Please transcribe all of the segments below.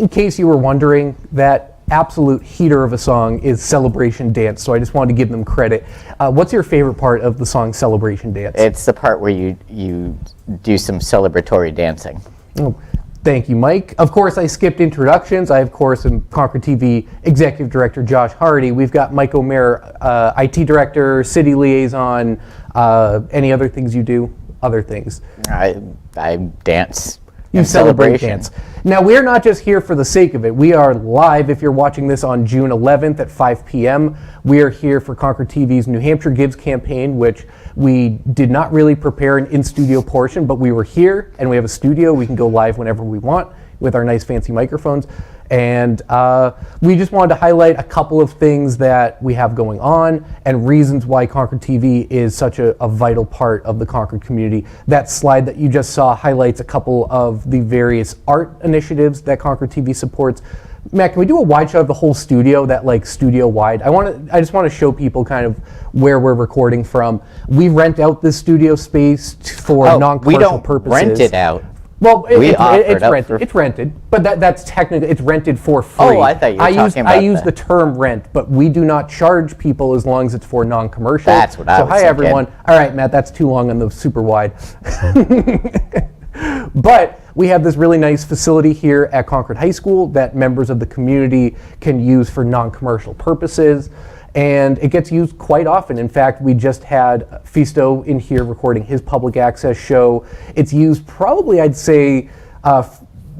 in case you were wondering, that absolute heater of a song is Celebration Dance, so I just wanted to give them credit. What's your favorite part of the song Celebration Dance? It's the part where you do some celebratory dancing. Oh, thank you, Mike. Of course, I skipped introductions. I, of course, am Concord TV Executive Director Josh Hardy. We've got Mike O'Meara, IT Director, City Liaison. Any other things you do? Other things. I dance. You celebrate dance. Now, we're not just here for the sake of it. We are live, if you're watching this on June 11th at 5 p.m. We are here for Concord TV's New Hampshire Gives campaign, which we did not really prepare an in-studio portion, but we were here, and we have a studio. We can go live whenever we want with our nice fancy microphones. And we just wanted to highlight a couple of things that we have going on and reasons why Concord TV is such a vital part of the Concord community. That slide that you just saw highlights a couple of the various art initiatives that Concord TV supports. Matt, can we do a wide shot of the whole studio, that like studio wide? I just want to show people kind of where we're recording from. We rent out this studio space for non-commercial purposes. We don't rent it out. Well, it's rented, but that's technically, it's rented for free. Oh, I thought you were talking about I use the term rent, but we do not charge people as long as it's for non-commercial. That's what I was thinking. Hi, everyone. All right, Matt, that's too long on the super wide. But we have this really nice facility here at Concord High School that members of the community can use for non-commercial purposes. And it gets used quite often. In fact, we just had Fisto in here recording his public access show. It's used probably, I'd say,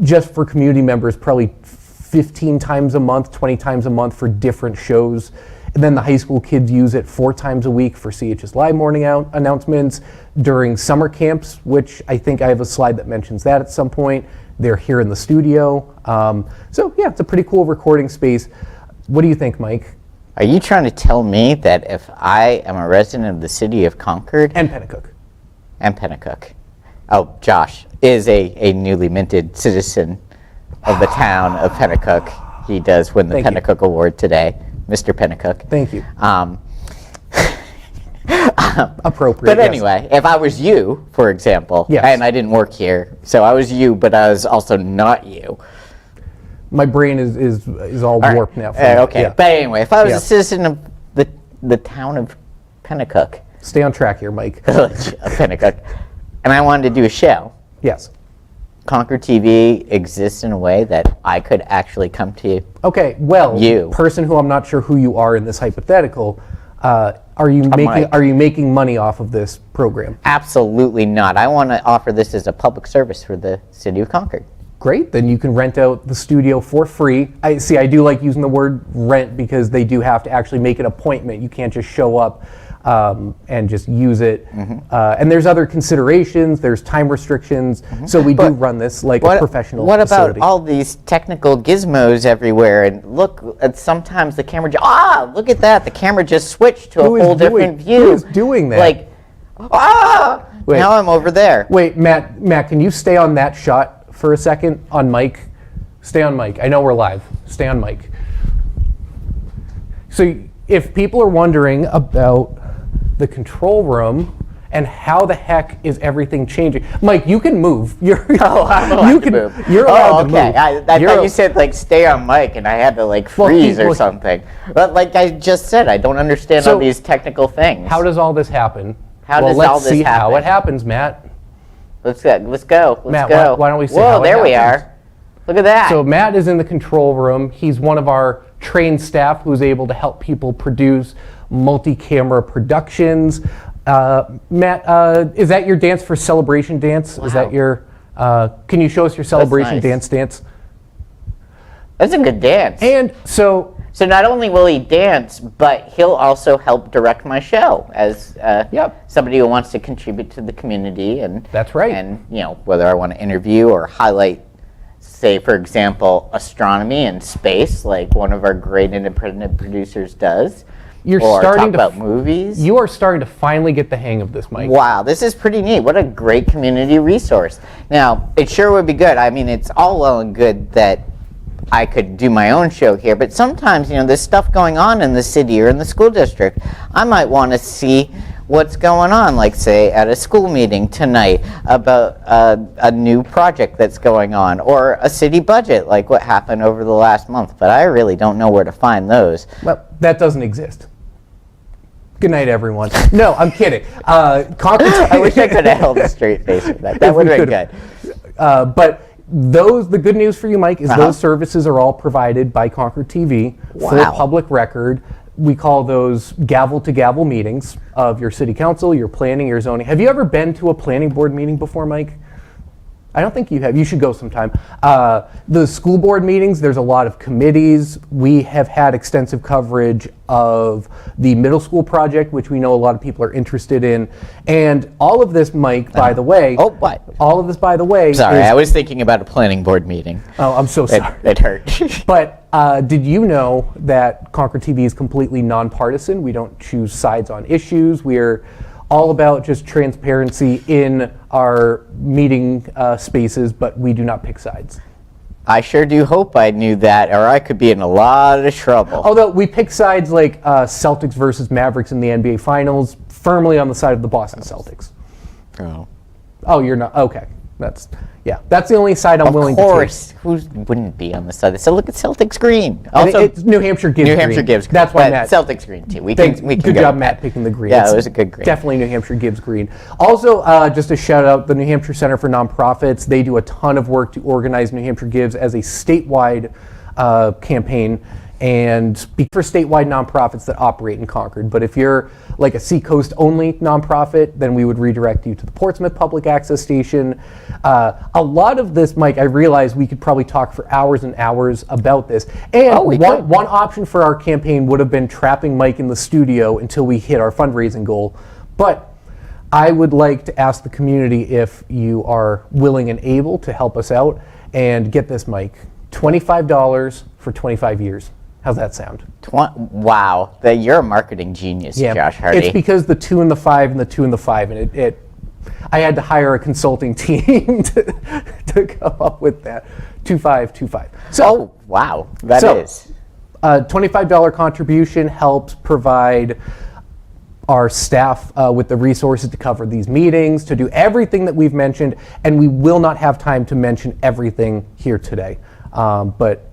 just for community members, probably 15 times a month, 20 times a month for different shows. And then the high school kids use it 4 times a week for CHS Live morning announcements, during summer camps, which I think I have a slide that mentions that at some point. They're here in the studio. So yeah, it's a pretty cool recording space. What do you think, Mike? Are you trying to tell me that if I am a resident of the city of Concord and Pennacook, oh, Josh is a newly minted citizen of the town of Pennacook. He does win the Pennacook Award today, Mr. Pennacook. Thank you. Appropriate. But anyway, if I was you, for example, and I didn't work here, so I was you, but I was also not you. My brain is all warped now. Okay, but anyway, if I was a citizen of the town of Pennacook. Stay on track here, Mike. Pennacook. And I wanted to do a show. Yes. Concord TV exists in a way that I could actually come to you. Okay, well, person who I'm not sure who you are in this hypothetical, are you making money off of this program? Absolutely not. I want to offer this as a public service for the city of Concord. Great, then you can rent out the studio for free. I do like using the word rent because they do have to actually make an appointment. You can't just show up and just use it. And there's other considerations, there's time restrictions, so we do run this like a professional facility. What about all these technical gizmos everywhere? And look, sometimes the camera, look at that, the camera just switched to a whole different view. Who is doing that? Like, Wait, now I'm over there. Wait, Matt, can you stay on that shot for a second on mic? Stay on mic. I know we're live. Stay on mic. So if people are wondering about the control room and how the heck is everything changing, Mike, you can move. I'm allowed to move. You're allowed to move. I thought you said like stay on mic and I had to like freeze or something. But like I just said, I don't understand all these technical things. How does all this happen? Let's see how it happens, Matt. Let's go. Matt, why don't we see how it happens? There we are. Look at that. So Matt is in the control room. He's one of our trained staff who's able to help people produce multi-camera productions. Matt, is that your dance for Celebration Dance? Wow. Is that your, can you show us your Celebration Dance? That's a good dance. And so not only will he dance, but he'll also help direct my show as somebody who wants to contribute to the community. And that's right. And whether I want to interview or highlight, say for example, astronomy and space, like one of our great independent producers does. Talk about movies. You are starting to finally get the hang of this, Mike. Wow, this is pretty neat. What a great community resource. Now, it sure would be good. I mean, it's all well and good that I could do my own show here, but sometimes, there's stuff going on in the city or in the school district. I might want to see what's going on, like say at a school meeting tonight about a new project that's going on, or a city budget like what happened over the last month, but I really don't know where to find those. Well, that doesn't exist. Good night, everyone. No, I'm kidding. I wish I could have held a straight face with that. That would have been good. But the good news for you, Mike, is those services are all provided by ConcordTV for public record. We call those gavel-to-gavel meetings of your city council, your planning, your zoning. Have you ever been to a planning board meeting before, Mike? I don't think you have. You should go sometime. The school board meetings, there's a lot of committees. We have had extensive coverage of the middle school project, which we know a lot of people are interested in. And all of this, Mike, by the way. Oh, what? All of this, by the way. Sorry, I was thinking about a planning board meeting. Oh, I'm so sorry. It hurt. But did you know that ConcordTV is completely nonpartisan? We don't choose sides on issues. We're all about just transparency in our meeting spaces, but we do not pick sides. I sure do hope I knew that, or I could be in a lot of trouble. Although we pick sides like Celtics versus Mavericks in the NBA Finals, firmly on the side of the Boston Celtics. Oh, you're not? Okay. That's the only side I'm willing to take. Of course. Who wouldn't be on the side? So look at Celtics green. Also, it's New Hampshire gives green. New Hampshire gives green. That's why Matt. Celtics green too. Good job, Matt, picking the green. Yeah, it was a good green. Definitely New Hampshire gives green. Also, just a shout out, the New Hampshire Center for Nonprofits. They do a ton of work to organize New Hampshire Gives as a statewide campaign, and for statewide nonprofits that operate in Concord. But if you're like a Seacoast only nonprofit, then we would redirect you to the Portsmouth Public Access Station. A lot of this, Mike, I realize we could probably talk for hours and hours about this. And one option for our campaign would have been trapping Mike in the studio until we hit our fundraising goal. But I would like to ask the community if you are willing and able to help us out. And get this, Mike, $25 for 25 years. How's that sound? Wow, you're a marketing genius, Josh Hardy. It's because the 2 and the 5 and the 2 and the 5, and I had to hire a consulting team to come up with that. 2525. So, wow, that is. A $25 contribution helps provide our staff with the resources to cover these meetings, to do everything that we've mentioned, and we will not have time to mention everything here today. But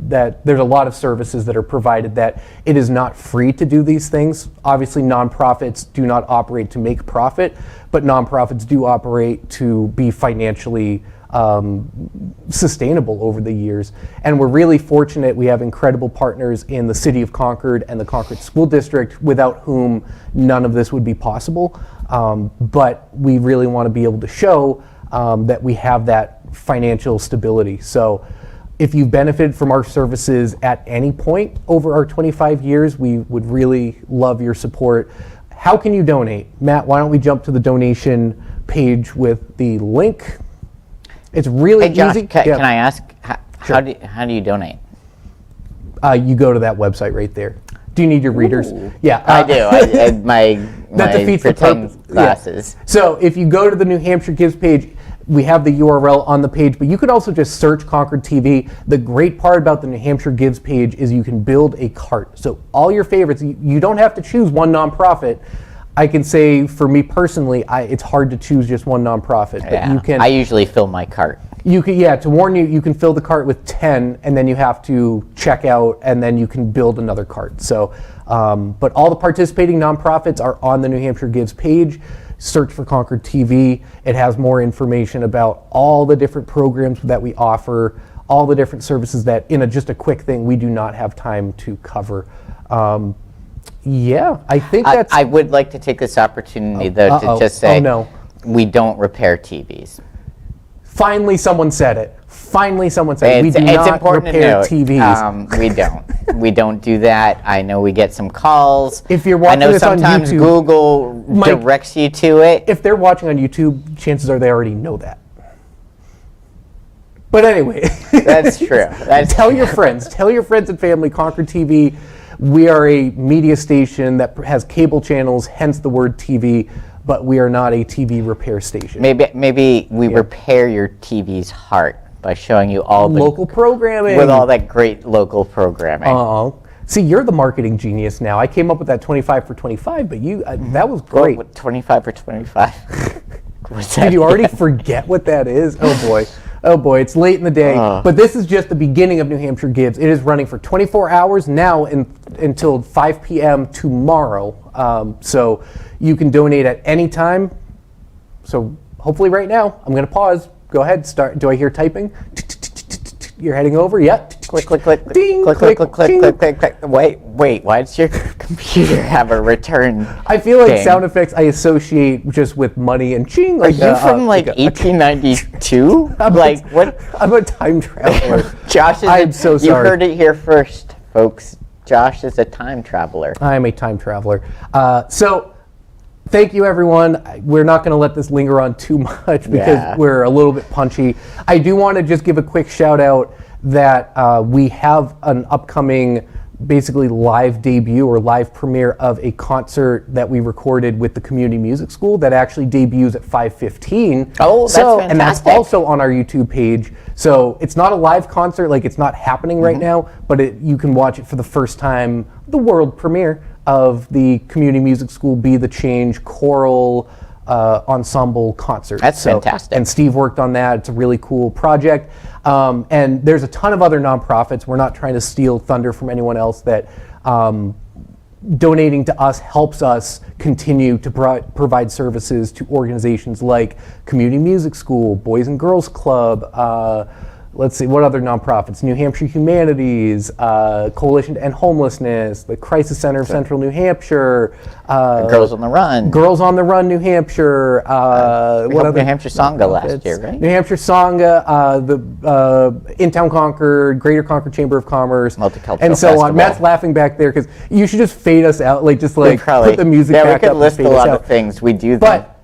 that there's a lot of services that are provided, that it is not free to do these things. Obviously, nonprofits do not operate to make profit, but nonprofits do operate to be financially sustainable over the years. And we're really fortunate. We have incredible partners in the City of Concord and the Concord School District, without whom none of this would be possible. But we really want to be able to show that we have that financial stability. So if you've benefited from our services at any point over our 25 years, we would really love your support. How can you donate? Matt, why don't we jump to the donation page with the link? It's really Josh, easy. Can I ask, how do you donate? You go to that website right there. Do you need your readers? Yeah, I do. My that defeats the purpose. Glasses. Yeah. So if you go to the New Hampshire Gives page, we have the URL on the page, but you could also just search ConcordTV. The great part about the New Hampshire Gives page is you can build a cart. So all your favorites, you don't have to choose one nonprofit. I can say, for me personally, it's hard to choose just one nonprofit. But you can. I usually fill my cart. You can, to warn you, you can fill the cart with 10, and then you have to check out, and then you can build another cart. So, but all the participating nonprofits are on the New Hampshire Gives page. Search for ConcordTV. It has more information about all the different programs that we offer, all the different services that, in just a quick thing, we do not have time to cover. I think that's... I would like to take this opportunity, though, to just say, we don't repair TVs. Finally, someone said it. We do not repair TVs. We don't. We don't do that. I know we get some calls. If you're watching this on YouTube, I know sometimes Google directs you to it. If they're watching on YouTube, chances are they already know that. But anyway. That's true. Tell your friends and family, ConcordTV. We are a media station that has cable channels, hence the word TV, but we are not a TV repair station. Maybe we repair your TV's heart by showing you all the local programming. With all that great local programming. See, you're the marketing genius now. I came up with that 25 for 25, but you that was great. What, 25 for 25? What's that Did you already again? forget what that is? Oh boy. Oh boy, it's late in the day. But this is just the beginning of New Hampshire Gives. It is running for 24 hours now until 5 p.m. tomorrow. So you can donate at any time. So hopefully right now, I'm going to pause. Go ahead, start. Do I hear typing? You're heading over? Yep. Click, click, click, Ding, click, click, click, click, ding. click, click, click. Wait, why does your computer have a return? I feel like ding? sound effects I associate just with money and ching. Are you from like 1892? Like what? I'm a time traveler. Josh is I'm so sorry. You heard it here first, folks. Josh is a time traveler. I'm a time traveler. So thank you, everyone. We're not going to let this linger on too much because we're a little bit punchy. I do want to just give a quick shout out that we have an upcoming basically live debut or live premiere of a concert that we recorded with the community music school that actually debuts at 5:15. Oh, that's fantastic. And that's also on our YouTube page. So it's not a live concert, like it's not happening right now, but you can watch it for the first time, the world premiere of the community music school Be the Change choral ensemble concert. That's fantastic. And Steve worked on that. It's a really cool project. And there's a ton of other nonprofits. We're not trying to steal thunder from anyone else that donating to us helps us continue to provide services to organizations like Community Music School, Boys and Girls Club, let's see, what other nonprofits? New Hampshire Humanities, Coalition to End Homelessness, the Crisis Center of Central New Hampshire, Girls on the Run. Girls on the Run New Hampshire. What other? New Hampshire Sangha last year, right? New Hampshire Sangha, the In-Town Concord, Greater Concord Chamber of Commerce, Multicultural and so Festival. on. Matt's laughing back there because you should just fade us out, like just We like probably, put the music yeah, back we up. could list and a fade us lot out. of things. We do them. But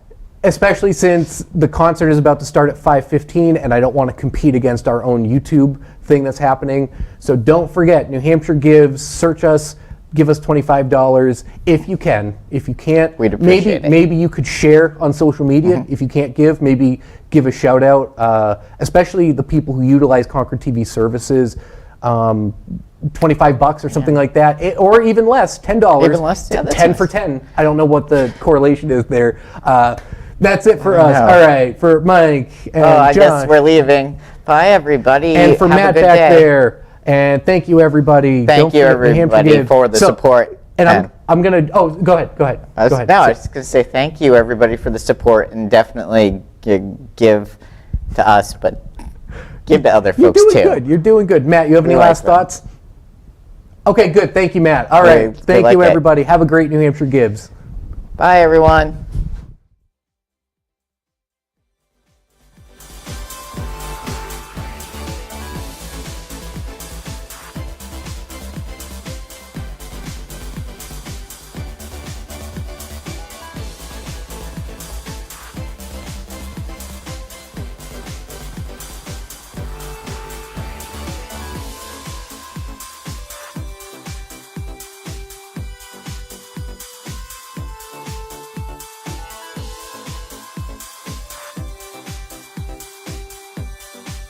especially since the concert is about to start at 5:15 and I don't want to compete against our own YouTube thing that's happening. So don't forget, New Hampshire Gives, search us, give us $25 if you can. If you can't, We'd appreciate it. maybe you could share on social media. If you can't give, maybe give a shout out, especially the people who utilize Concord TV services. $25 or something like that, or even less, $10. Even less? Yeah, that's 10 nice. for 10. I don't know what the correlation is there. That's it for us. All right, for Mike and I John, guess we're leaving. Bye, everybody. and for Have a Matt good back day. there. And thank you, everybody. Thank Don't you, forget New Hampshire everybody, Give. for the support. And I'm gonna. Oh, go ahead. Go ahead. I was, Go ahead. No, I was just going to say thank you, everybody, for the support, and definitely give to us, but give to other You're folks, doing too. good. You're doing good. Matt, you have any We like last them. thoughts? Okay, good. Thank you, Matt. All We right. Thank like you, it. everybody. Have a great New Hampshire Gives. Bye, everyone.